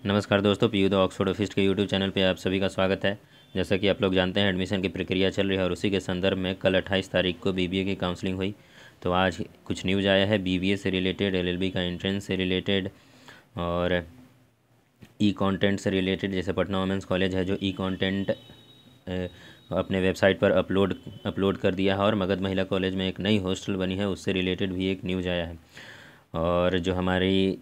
नमस्कार दोस्तों, PU the Oxford office के यूट्यूब चैनल पे आप सभी का स्वागत है। जैसा कि आप लोग जानते हैं, एडमिशन की प्रक्रिया चल रही है और उसी के संदर्भ में कल 28 तारीख को बीबीए की काउंसलिंग हुई। तो आज कुछ न्यूज़ आया है बीबीए से रिलेटेड, एलएलबी का एंट्रेंस से रिलेटेड और ई कंटेंट से रिलेटेड। जैसे पटना वुमेंस कॉलेज है जो ई कंटेंट अपने वेबसाइट पर अपलोड कर दिया है, और मगध महिला कॉलेज में एक नई हॉस्टल बनी है, उससे रिलेटेड भी एक न्यूज़ आया है। और जो हमारी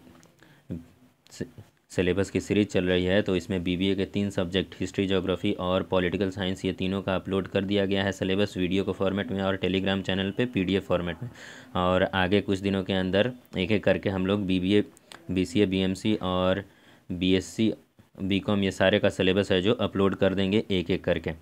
सिलेबस की सीरीज़ चल रही है, तो इसमें बीबीए के 3 सब्जेक्ट हिस्ट्री, ज्योग्राफी और पॉलिटिकल साइंस, ये तीनों का अपलोड कर दिया गया है सिलेबस वीडियो को फॉर्मेट में और टेलीग्राम चैनल पे पीडीएफ फॉर्मेट में। और आगे कुछ दिनों के अंदर एक एक करके हम लोग बीबीए, बीसीए, बीएमसी और बीएससी, बीकॉम, ये सारे का सिलेबस है जो अपलोड कर देंगे एक एक करके।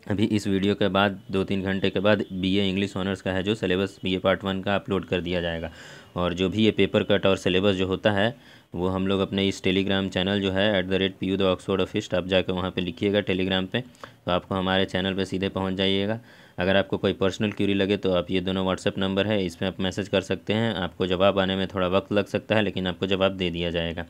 अभी इस वीडियो के बाद 2-3 घंटे के बाद बीए इंग्लिश ऑनर्स का है जो सिलेबस बीए पार्ट 1 का अपलोड कर दिया जाएगा। और जो भी ये पेपर कट और सिलेबस जो होता है वो हम लोग अपने इस टेलीग्राम चैनल जो है @PU द ऑक्सफोर्ड ऑफिस, आप जाकर वहाँ पे लिखिएगा टेलीग्राम पे, तो आपको हमारे चैनल पे सीधे पहुँच जाइएगा। अगर आपको कोई पर्सनल क्यूरी लगे तो आप ये दोनों व्हाट्सएप नंबर है, इस पर आप मैसेज कर सकते हैं। आपको जवाब आने में थोड़ा वक्त लग सकता है, लेकिन आपको जवाब दे दिया जाएगा।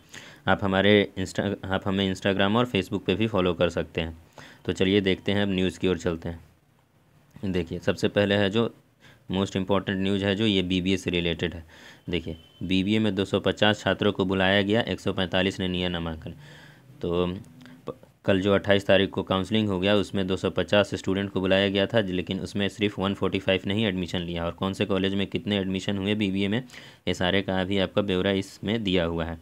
आप हमें इंस्टाग्राम और फेसबुक पे भी फॉलो कर सकते हैं। तो चलिए देखते हैं, अब न्यूज़ की ओर चलते हैं। देखिए, सबसे पहले है जो मोस्ट इम्पॉर्टेंट न्यूज़ है जो ये बीबीए से रिलेटेड है। देखिए, बीबीए में 250 छात्रों को बुलाया गया, 145 ने लिया नामांकन। तो कल जो 28 तारीख को काउंसलिंग हो गया उसमें 250 स्टूडेंट को बुलाया गया था, लेकिन उसमें सिर्फ 145 ने ही एडमिशन लिया। और कौन से कॉलेज में कितने एडमिशन हुए बीबीए में, ये सारे का अभी आपका ब्यौरा इसमें दिया हुआ है।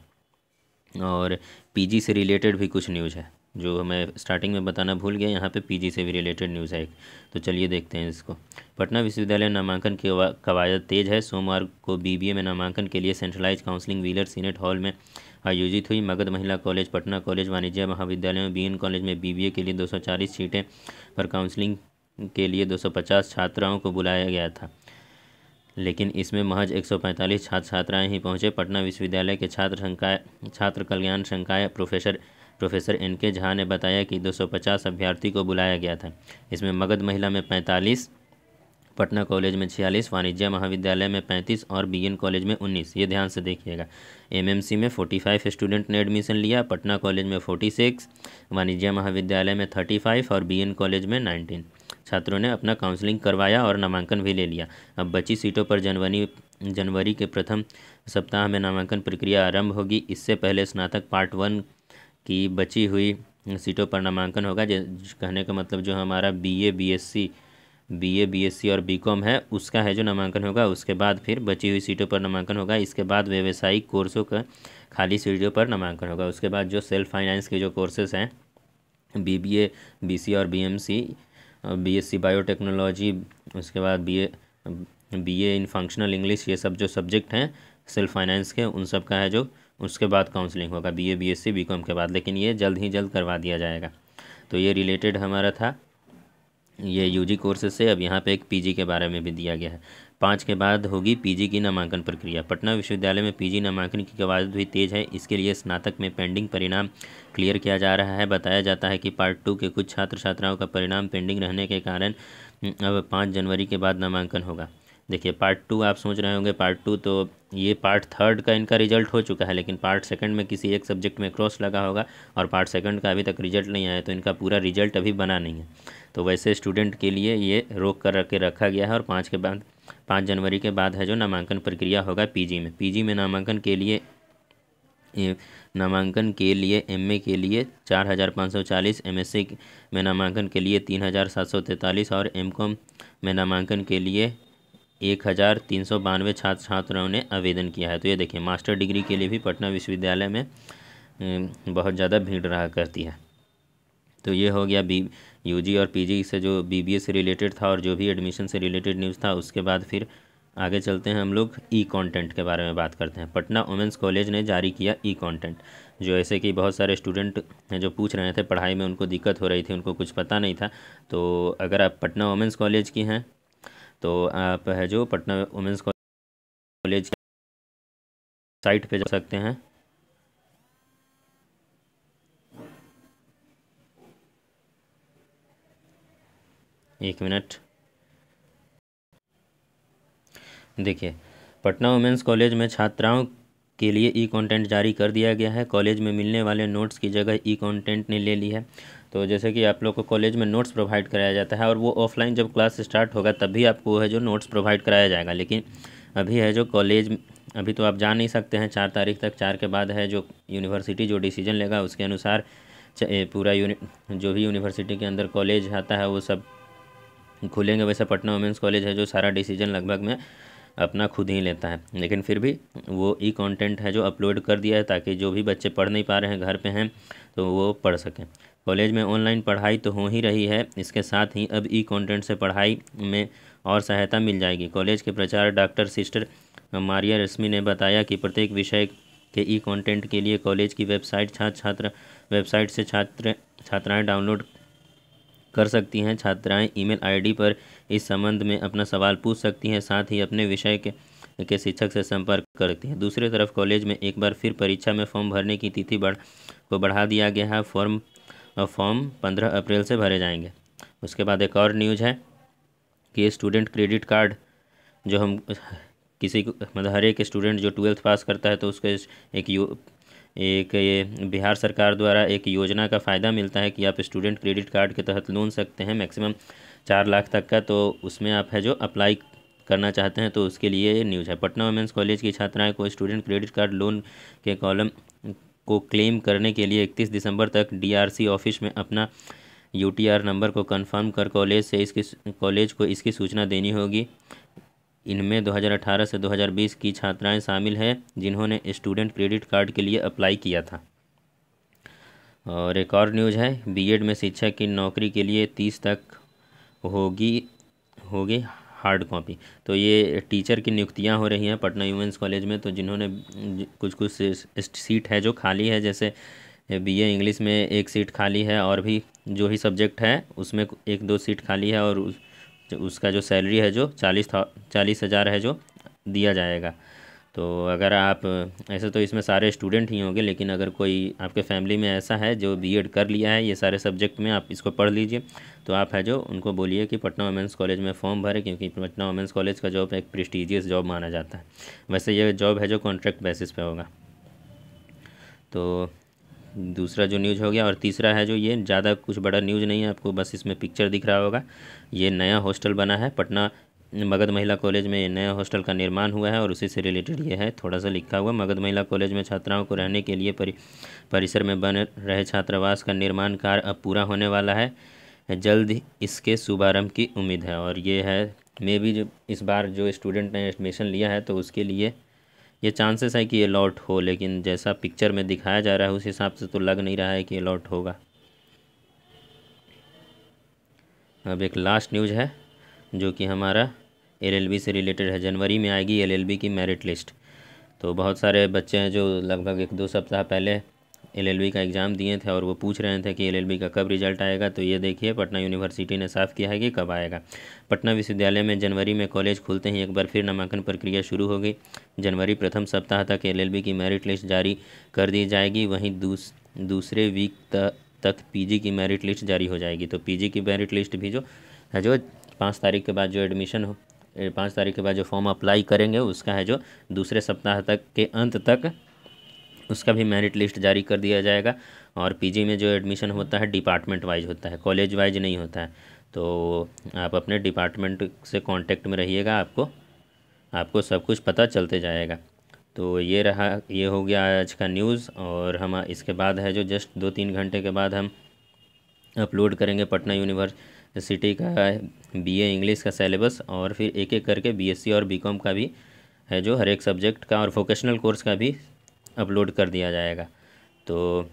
और पीजी से रिलेटेड भी कुछ न्यूज़ है जो मैं स्टार्टिंग में बताना भूल गया, यहाँ पे पीजी से भी रिलेटेड न्यूज़ है एक। तो चलिए देखते हैं इसको। पटना विश्वविद्यालय नामांकन की कवायद तेज है। सोमवार को बीबीए में नामांकन के लिए centralised counselling Wheeler Senate Hall में आयोजित हुई। मगध महिला कॉलेज, पटना कॉलेज, वाणिज्य महाविद्यालय में, बीएन कॉलेज में बीबीए के लिए 240 सीटें पर काउंसलिंग के लिए 250 छात्राओं को बुलाया गया था, लेकिन इसमें महज 145 छात्र छात्राएँ ही पहुँचे। पटना विश्वविद्यालय के छात्र कल्याण संकाय प्रोफेसर NK झा ने बताया कि 250 अभ्यर्थी को बुलाया गया था। इसमें मगध महिला में 45, पटना कॉलेज में 46, वाणिज्य महाविद्यालय में 35 और बीएन कॉलेज में 19। ये ध्यान से देखिएगा। एमएमसी में 45 स्टूडेंट ने एडमिशन लिया, पटना कॉलेज में 46, वाणिज्य महाविद्यालय में 35 और बीएन कॉलेज में 19 छात्रों ने अपना काउंसलिंग करवाया और नामांकन भी ले लिया। अब बची सीटों पर जनवरी के प्रथम सप्ताह में नामांकन प्रक्रिया आरंभ होगी। इससे पहले स्नातक पार्ट 1 की बची हुई सीटों पर नामांकन होगा। कहने का मतलब जो हमारा बीए, बीएससी और बीकॉम है उसका है जो नामांकन होगा। उसके बाद फिर बची हुई सीटों पर नामांकन होगा। इसके बाद व्यावसायिक कोर्सों का खाली सीटों पर नामांकन होगा। उसके बाद जो सेल्फ फाइनेंस के जो कोर्सेज हैं, बीबीए, बीसी और बीएमसी, बीएससी बायोटेक्नोलॉजी, उसके बाद बीए इन फंक्शनल इंग्लिश, ये सब जो सब्जेक्ट हैं सेल्फ फाइनेंस के, उन सब का है जो उसके बाद काउंसलिंग होगा बीए, बीएससी, बीकॉम के बाद। लेकिन ये जल्द ही जल्द करवा दिया जाएगा। तो ये रिलेटेड हमारा था ये यूजी कोर्सेज से। अब यहाँ पे एक पीजी के बारे में भी दिया गया है। 5 के बाद होगी पीजी की नामांकन प्रक्रिया। पटना विश्वविद्यालय में पीजी नामांकन की कवायद भी तेज है। इसके लिए स्नातक में पेंडिंग परिणाम क्लियर किया जा रहा है। बताया जाता है कि पार्ट 2 के कुछ छात्र छात्राओं का परिणाम पेंडिंग रहने के कारण अब 5 जनवरी के बाद नामांकन होगा। देखिए, पार्ट 2 आप सोच रहे होंगे, पार्ट 2 तो ये पार्ट 3 का इनका रिजल्ट हो चुका है, लेकिन पार्ट 2 में किसी एक सब्जेक्ट में क्रॉस लगा होगा और पार्ट 2 का अभी तक रिजल्ट नहीं आया, तो इनका पूरा रिजल्ट अभी बना नहीं है। तो वैसे स्टूडेंट के लिए ये रोक कर रखा गया है। और 5 जनवरी के बाद है जो नामांकन प्रक्रिया होगा पीजी में नामांकन के लिए एमए के लिए 4540, एमएससी में नामांकन के लिए 3743 और एमकॉम में नामांकन के लिए 1392 छात्र छात्राओं ने आवेदन किया है। तो ये देखिए, मास्टर डिग्री के लिए भी पटना विश्वविद्यालय में बहुत ज़्यादा भीड़ रहा करती है। तो ये हो गया यूजी और पीजी से जो बीबीए से रिलेटेड था और जो भी एडमिशन से रिलेटेड न्यूज़ था। उसके बाद फिर आगे चलते हैं, हम लोग ई कंटेंट के बारे में बात करते हैं। पटना वुमेंस कॉलेज ने जारी किया ई कंटेंट। जो ऐसे कि बहुत सारे स्टूडेंट हैं जो पूछ रहे थे, पढ़ाई में उनको दिक्कत हो रही थी, उनको कुछ पता नहीं था। तो अगर आप पटना वुमेंस कॉलेज की हैं तो आप है जो पटना वुमेंस कॉलेज साइट पे जा सकते हैं। एक मिनट, देखिए, पटना वुमेंस कॉलेज में छात्राओं के लिए ई कंटेंट जारी कर दिया गया है। कॉलेज में मिलने वाले नोट्स की जगह ई कंटेंट ने ले ली है। तो जैसे कि आप लोग को कॉलेज में नोट्स प्रोवाइड कराया जाता है और वो ऑफलाइन जब क्लास स्टार्ट होगा तब भी आपको है जो नोट्स प्रोवाइड कराया जाएगा, लेकिन अभी है जो कॉलेज अभी तो आप जा नहीं सकते हैं 4 तारीख तक। 4 के बाद है जो यूनिवर्सिटी जो डिसीजन लेगा उसके अनुसार पूरा जो भी यूनिवर्सिटी के अंदर कॉलेज आता है वो सब खुलेंगे। वैसे पटना वुमेंस कॉलेज है जो सारा डिसीजन लगभग में अपना खुद ही लेता है, लेकिन फिर भी वो ई कंटेंट है जो अपलोड कर दिया है ताकि जो भी बच्चे पढ़ नहीं पा रहे हैं घर पे हैं तो वो पढ़ सकें। कॉलेज में ऑनलाइन पढ़ाई तो हो ही रही है, इसके साथ ही अब ई कंटेंट से पढ़ाई में और सहायता मिल जाएगी। कॉलेज के प्राचार्य डॉक्टर सिस्टर मारिया रश्मि ने बताया कि प्रत्येक विषय के ई कंटेंट के लिए कॉलेज की वेबसाइट से छात्राएं डाउनलोड कर सकती हैं। छात्राएं ईमेल आईडी पर इस संबंध में अपना सवाल पूछ सकती हैं, साथ ही अपने विषय के शिक्षक से संपर्क कर सकती हैं। दूसरी तरफ कॉलेज में एक बार फिर परीक्षा में फॉर्म भरने की तिथि बढ़ा दिया गया है। फॉर्म 15 अप्रैल से भरे जाएंगे। उसके बाद एक और न्यूज़ है कि स्टूडेंट क्रेडिट कार्ड जो हम किसी को मतलब हर एक स्टूडेंट जो 12th पास करता है तो उसको ये बिहार सरकार द्वारा एक योजना का फ़ायदा मिलता है कि आप स्टूडेंट क्रेडिट कार्ड के तहत लोन सकते हैं मैक्सिमम 4 लाख तक का। तो उसमें आप है जो अप्लाई करना चाहते हैं तो उसके लिए ये न्यूज़ है। पटना वुमेंस कॉलेज की छात्राएं को स्टूडेंट क्रेडिट कार्ड लोन के कॉलम को क्लेम करने के लिए 31 दिसंबर तक DRC ऑफिस में अपना UTR नंबर को कंफर्म कर कॉलेज को इसकी सूचना देनी होगी। इनमें 2018 से 2020 की छात्राएं शामिल हैं जिन्होंने स्टूडेंट क्रेडिट कार्ड के लिए अप्लाई किया था। और एक और न्यूज़ है, बीएड में शिक्षक की नौकरी के लिए 30 तक होगी हार्ड कॉपी। तो ये टीचर की नियुक्तियां हो रही हैं पटना वुमेंस कॉलेज में। तो जिन्होंने कुछ सीट है जो खाली है, जैसे BA इंग्लिश में एक सीट खाली है और भी जो ही सब्जेक्ट है उसमें 1-2 सीट खाली है और उसका जो सैलरी है जो 40,000 है जो दिया जाएगा। तो अगर आप ऐसे तो इसमें सारे स्टूडेंट ही होंगे, लेकिन अगर कोई आपके फैमिली में ऐसा है जो बीएड कर लिया है ये सारे सब्जेक्ट में, आप इसको पढ़ लीजिए, तो आप है जो उनको बोलिए कि पटना वुमेंस कॉलेज में फॉर्म भरें, क्योंकि पटना वुमेंस कॉलेज का जॉब एक प्रेस्टिजियस जॉब माना जाता है। वैसे ये जॉब है जो कॉन्ट्रैक्ट बेसिस पे होगा। तो दूसरा जो न्यूज़ हो गया। और तीसरा है जो ये ज़्यादा कुछ बड़ा न्यूज़ नहीं है, आपको बस इसमें पिक्चर दिख रहा होगा। ये नया हॉस्टल बना है पटना मगध महिला कॉलेज में, ये नया हॉस्टल का निर्माण हुआ है और उसी से रिलेटेड ये है। थोड़ा सा लिखा हुआ, मगध महिला कॉलेज में छात्राओं को रहने के लिए परिसर में बन रहे छात्रावास का निर्माण कार्य अब पूरा होने वाला है। जल्द इसके शुभारंभ की उम्मीद है। और ये है मे भी जो इस बार जो स्टूडेंट ने एडमिशन लिया है तो उसके लिए ये चांसेस है कि ये लॉट हो, लेकिन जैसा पिक्चर में दिखाया जा रहा है उस हिसाब से तो लग नहीं रहा है कि ये लॉट होगा। अब एक लास्ट न्यूज़ है जो कि हमारा LLB से रिलेटेड है। जनवरी में आएगी LLB की मेरिट लिस्ट। तो बहुत सारे बच्चे हैं जो लगभग 1-2 सप्ताह पहले LLB का एग्ज़ाम दिए थे और वो पूछ रहे थे कि LLB का कब रिजल्ट आएगा। तो ये देखिए पटना यूनिवर्सिटी ने साफ़ किया है कि कब आएगा। पटना विश्वविद्यालय में जनवरी में कॉलेज खुलते ही एक बार फिर नामांकन प्रक्रिया शुरू हो गई। जनवरी प्रथम सप्ताह तक LLB की मेरिट लिस्ट जारी कर दी जाएगी। वहीं दूसरे वीक तक PG की मेरिट लिस्ट जारी हो जाएगी। तो PG की मेरिट लिस्ट भी जो है जो 5 तारीख के बाद जो एडमिशन हो 5 तारीख के बाद जो फॉर्म अप्लाई करेंगे उसका है जो दूसरे सप्ताह तक के अंत तक उसका भी मेरिट लिस्ट जारी कर दिया जाएगा। और PG में जो एडमिशन होता है डिपार्टमेंट वाइज होता है, कॉलेज वाइज नहीं होता है। तो आप अपने डिपार्टमेंट से कांटेक्ट में रहिएगा, आपको सब कुछ पता चलते जाएगा। तो ये हो गया आज का न्यूज़। और हम इसके बाद है जो जस्ट 2-3 घंटे के बाद हम अपलोड करेंगे पटना यूनिवर्सिटी का BA इंग्लिश का सिलेबस, और फिर एक एक करके BSc और BCom का भी है जो हर एक सब्जेक्ट का और वोकेशनल कोर्स का भी अपलोड कर दिया जाएगा। तो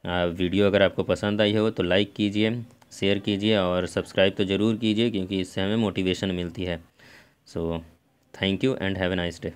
वीडियो अगर आपको पसंद आई हो तो लाइक कीजिए, शेयर कीजिए और सब्सक्राइब तो ज़रूर कीजिए, क्योंकि इससे हमें मोटिवेशन मिलती है। So thank you and have a nice day.